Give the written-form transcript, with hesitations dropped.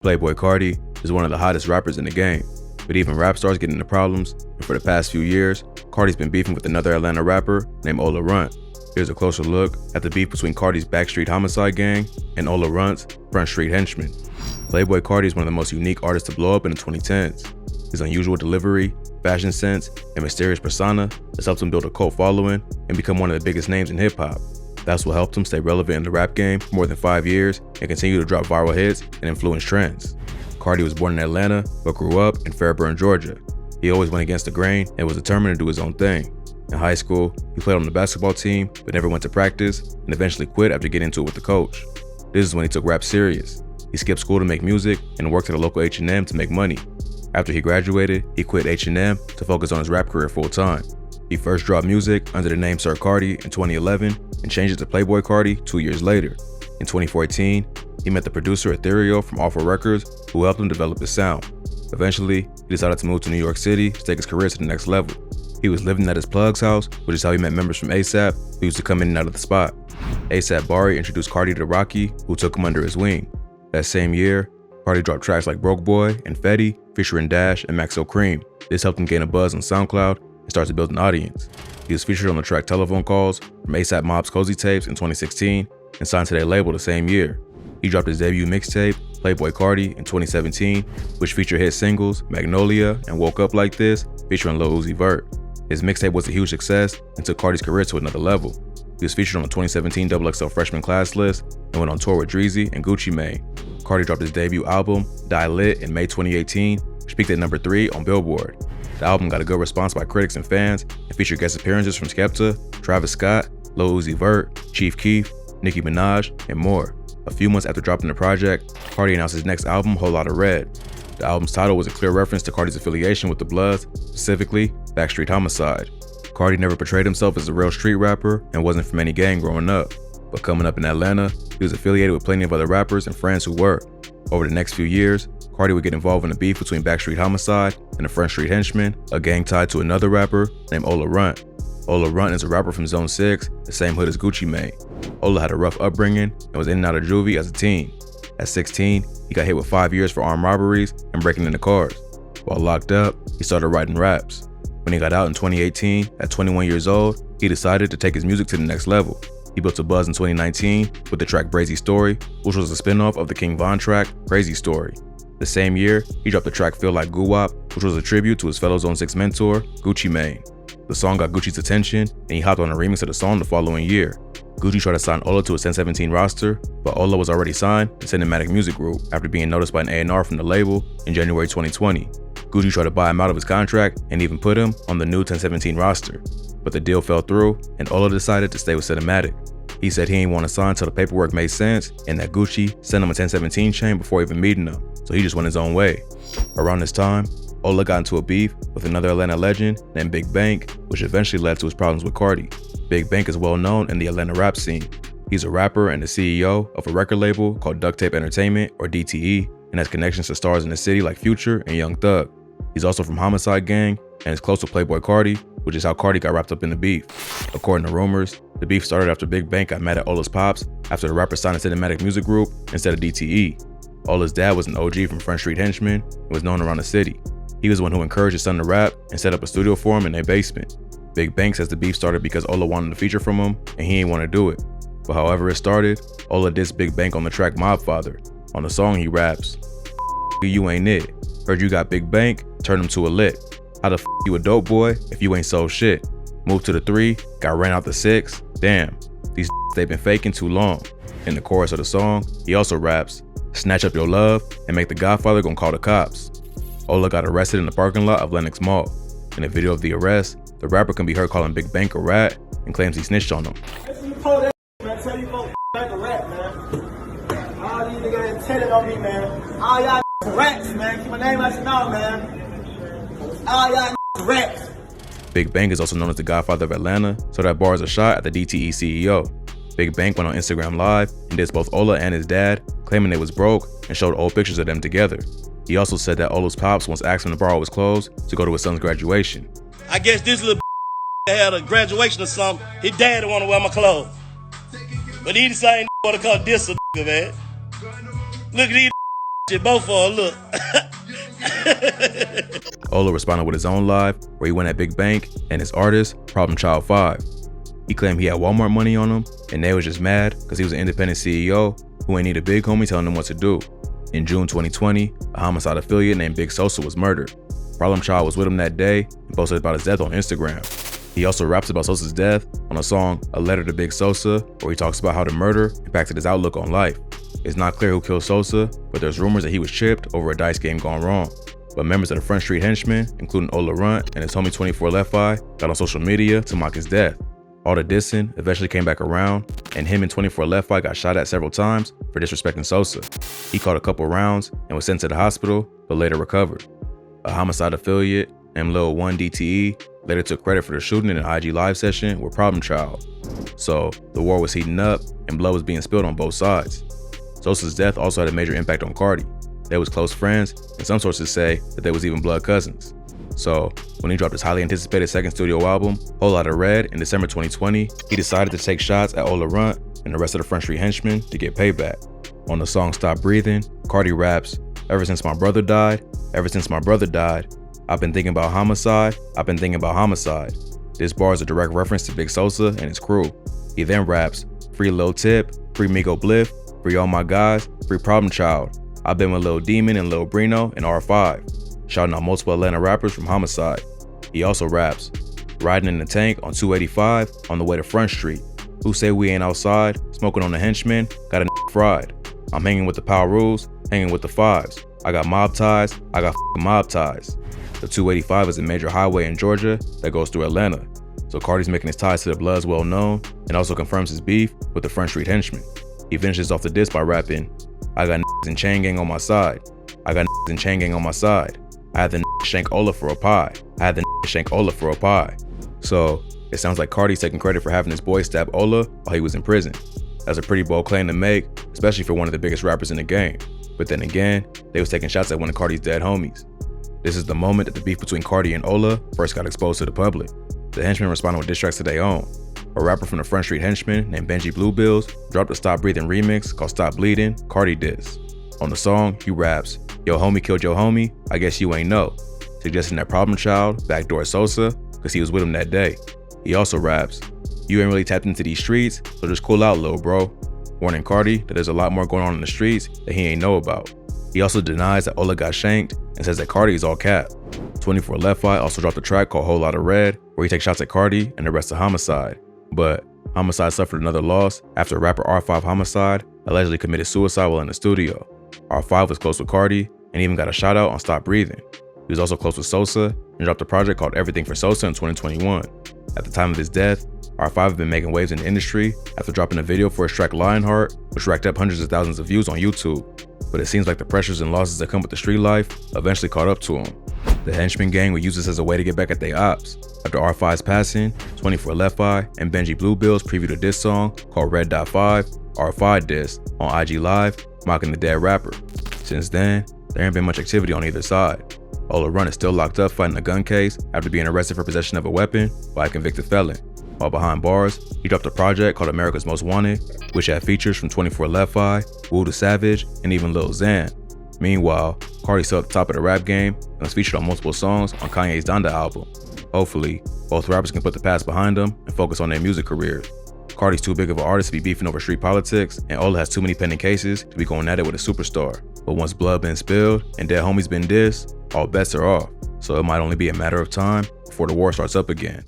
Playboi Carti is one of the hottest rappers in the game, but even rap stars get into problems, and for the past few years, Carti's been beefing with another Atlanta rapper named Ola Runt. Here's a closer look at the beef between Carti's Backstreet Homicide gang and Ola Runt's Front Street Henchmen. Playboi Carti is one of the most unique artists to blow up in the 2010s. His unusual delivery, fashion sense, and mysterious persona has helped him build a cult following and become one of the biggest names in hip-hop. That's what helped him stay relevant in the rap game for more than 5 years and continue to drop viral hits and influence trends. Carti was born in Atlanta, but grew up in Fairburn, Georgia. He always went against the grain and was determined to do his own thing. In high school, he played on the basketball team, but never went to practice, and eventually quit after getting into it with the coach. This is when he took rap serious. He skipped school to make music and worked at a local H&M to make money. After he graduated, he quit H&M to focus on his rap career full-time. He first dropped music under the name Sir Carti in 2011 and changed it to Playboi Carti 2 years later. In 2014, he met the producer Ethereal from Awful Records, who helped him develop his sound. Eventually, he decided to move to New York City to take his career to the next level. He was living at his plug's house, which is how he met members from ASAP, who used to come in and out of the spot. ASAP Bari introduced Carti to Rocky, who took him under his wing. That same year, Carti dropped tracks like Broke Boy and Fetty, featuring Dash and Maxo Cream. This helped him gain a buzz on SoundCloud and start to build an audience. He was featured on the track Telephone Calls from ASAP Mob's Cozy Tapes in 2016 and signed to their label the same year. He dropped his debut mixtape, Playboi Carti, in 2017, which featured hit singles Magnolia and Woke Up Like This, featuring Lil Uzi Vert. His mixtape was a huge success and took Carti's career to another level. He was featured on the 2017 XXL Freshman Class list and went on tour with Dreezy and Gucci Mane. Carti dropped his debut album, Die Lit, in May 2018, which peaked at number 3 on Billboard. The album got a good response by critics and fans and featured guest appearances from Skepta, Travis Scott, Lil Uzi Vert, Chief Keef, Nicki Minaj, and more. A few months after dropping the project, Carti announced his next album, Whole Lotta Red. The album's title was a clear reference to Carti's affiliation with the Bloods, specifically Backstreet Homicide. Carti never portrayed himself as a real street rapper and wasn't from any gang growing up. But coming up in Atlanta, he was affiliated with plenty of other rappers and friends who were. Over the next few years, Carti would get involved in a beef between Backstreet Homicide and the Front Street Henchmen, a gang tied to another rapper named Ola Runt. Ola Runt is a rapper from Zone 6, the same hood as Gucci Mane. Ola had a rough upbringing and was in and out of juvie as a teen. At 16, he got hit with 5 years for armed robberies and breaking into cars. While locked up, he started writing raps. When he got out in 2018, at 21 years old, he decided to take his music to the next level. He built a buzz in 2019 with the track Brazy Story, which was a spin-off of the King Von track, Crazy Story. The same year, he dropped the track Feel Like Guwap, which was a tribute to his fellow Zone 6 mentor, Gucci Mane. The song got Gucci's attention, and he hopped on a remix of the song the following year. Gucci tried to sign Ola to his 1017 roster, but Ola was already signed to Cinematic Music Group after being noticed by an A&R from the label in January 2020. Gucci tried to buy him out of his contract and even put him on the new 1017 roster, but the deal fell through and Ola decided to stay with Cinematic. He said he didn't want to sign till the paperwork made sense and that Gucci sent him a 1017 chain before even meeting him, so he just went his own way. Around this time, Ola got into a beef with another Atlanta legend named Big Bank, which eventually led to his problems with Carti. Big Bank is well known in the Atlanta rap scene. He's a rapper and the CEO of a record label called Duct Tape Entertainment, or DTE, and has connections to stars in the city like Future and Young Thug. He's also from Homicide Gang and is close to Playboi Carti, which is how Carti got wrapped up in the beef. According to rumors, the beef started after Big Bank got mad at Ola's pops after the rapper signed a Cinematic Music Group instead of DTE. Ola's dad was an OG from Front Street Henchmen and was known around the city. He was the one who encouraged his son to rap and set up a studio for him in their basement. Big Bank says the beef started because Ola wanted a feature from him and he didn't want to do it. But however it started, Ola dissed Big Bank on the track Mob Father. On the song he raps, "You ain't it. Heard you got Big Bank, turn him to a lick. How the f you a dope boy if you ain't sold shit? Moved to the 3, got ran out the 6. Damn, these they been faking too long." In the chorus of the song, he also raps, "Snatch up your love and make the Godfather gon' call the cops." Ola got arrested in the parking lot of Lenox Mall. In a video of the arrest, the rapper can be heard calling Big Bank a rat and claims he snitched on him. You told that man, tell you folks back a rat, man. All these niggas telling on me, man. All y'all rats, man. Keep my name out your mouth, man. All y'all rats. Big Bank is also known as the Godfather of Atlanta, so that bar is a shot at the DTE CEO. Big Bank went on Instagram Live and dissed both Ola and his dad, claiming they was broke and showed old pictures of them together. He also said that Ola's pops once asked him to borrow his clothes to go to his son's graduation. I guess this little had a graduation or something. His dad didn't want to wear my clothes. But he the same want to call this a man. Look at these shit, both of them, look. Ola responded with his own live, where he went at Big Bank and his artist, Problem Child 5. He claimed he had Walmart money on him, and they was just mad because he was an independent CEO who ain't need a big homie telling him what to do. In June 2020, a homicide affiliate named Big Sosa was murdered. Problem Child was with him that day and posted about his death on Instagram. He also raps about Sosa's death on a song, A Letter to Big Sosa, where he talks about how the murder impacted his outlook on life. It's not clear who killed Sosa, but there's rumors that he was chipped over a dice game gone wrong. But members of the Front Street Henchmen, including Ola Runt and his homie 24 Left Eye, got on social media to mock his death. All the dissing eventually came back around, and him and 24 Left Eye got shot at several times for disrespecting Sosa. He caught a couple rounds and was sent to the hospital, but later recovered. A homicide affiliate named Lil 1 DTE later took credit for the shooting in an IG live session with Problem Child. So the war was heating up and blood was being spilled on both sides. Sosa's death also had a major impact on Carti. They was close friends, and some sources say that they was even blood cousins. So when he dropped his highly anticipated second studio album, Whole Lotta Red, in December 2020, he decided to take shots at Ola Runt and the rest of the Front Street Henchmen to get payback. On the song Stop Breathing, Carti raps, "Ever since my brother died, I've been thinking about homicide, This bar is a direct reference to Big Sosa and his crew. He then raps, "Free Lil Tip, free Migo Bliff, free all my guys, free Problem Child. I've been with Lil Demon and Lil Brino and R5, shouting out multiple Atlanta rappers from Homicide. He also raps, "Riding in the tank on 285 on the way to Front Street. Who say we ain't outside, smoking on the Henchmen, got a fried. I'm hanging with the Power Rules, hanging with the Fives. I got mob ties, I got mob ties." The 285 is a major highway in Georgia that goes through Atlanta. So Carti's making his ties to the Bloods well known and also confirms his beef with the Front Street Henchmen. He finishes off the diss by rapping, "I got in chain gang on my side. I got in chain gang on my side. I had the shank Ola for a pie. So it sounds like Carti's taking credit for having his boy stab Ola while he was in prison. That's a pretty bold claim to make, especially for one of the biggest rappers in the game. But then again, they was taking shots at one of Carti's dead homies. This is the moment that the beef between Carti and Ola first got exposed to the public. The Henchmen responded with diss tracks of their own. A rapper from the Front Street Henchmen named Benji Bluebills dropped a Stop Breathing remix called Stop Bleeding, Carti diss. On the song, he raps, "Yo homie killed your homie, I guess you ain't know," suggesting that Problem Child backdoored Sosa because he was with him that day. He also raps, "You ain't really tapped into these streets, so just cool out, lil' bro," warning Carti that there's a lot more going on in the streets that he ain't know about. He also denies that Ola got shanked and says that Carti is all cap. 24 Left Eye also dropped a track called Whole Lotta Red, where he takes shots at Carti and the rest of Homicide. But Homicide suffered another loss after rapper R5 Homicide allegedly committed suicide while in the studio. R5 was close with Carti and even got a shout out on Stop Breathing. He was also close with Sosa and dropped a project called Everything for Sosa in 2021. At the time of his death, R5 had been making waves in the industry after dropping a video for his track Lionheart, which racked up hundreds of thousands of views on YouTube. But it seems like the pressures and losses that come with the street life eventually caught up to him. The Henchmen gang would use this as a way to get back at their ops. After R5's passing, 24 Left Eye and Benji Bluebills previewed a diss song called Red Dot 5, R5 diss, on IG Live, mocking the dead rapper. Since then, there ain't been much activity on either side. Ola Runt is still locked up fighting a gun case after being arrested for possession of a weapon by a convicted felon. While behind bars, he dropped a project called America's Most Wanted, which had features from 24 Left Eye, WHOOPTY Savage, and even Lil Xan. Meanwhile, Carti's still at the top of the rap game and was featured on multiple songs on Kanye's Donda album. Hopefully, both rappers can put the past behind them and focus on their music careers. Carti's too big of an artist to be beefing over street politics, and Ola has too many pending cases to be going at it with a superstar. But once blood been spilled and dead homies been dissed, all bets are off. So it might only be a matter of time before the war starts up again.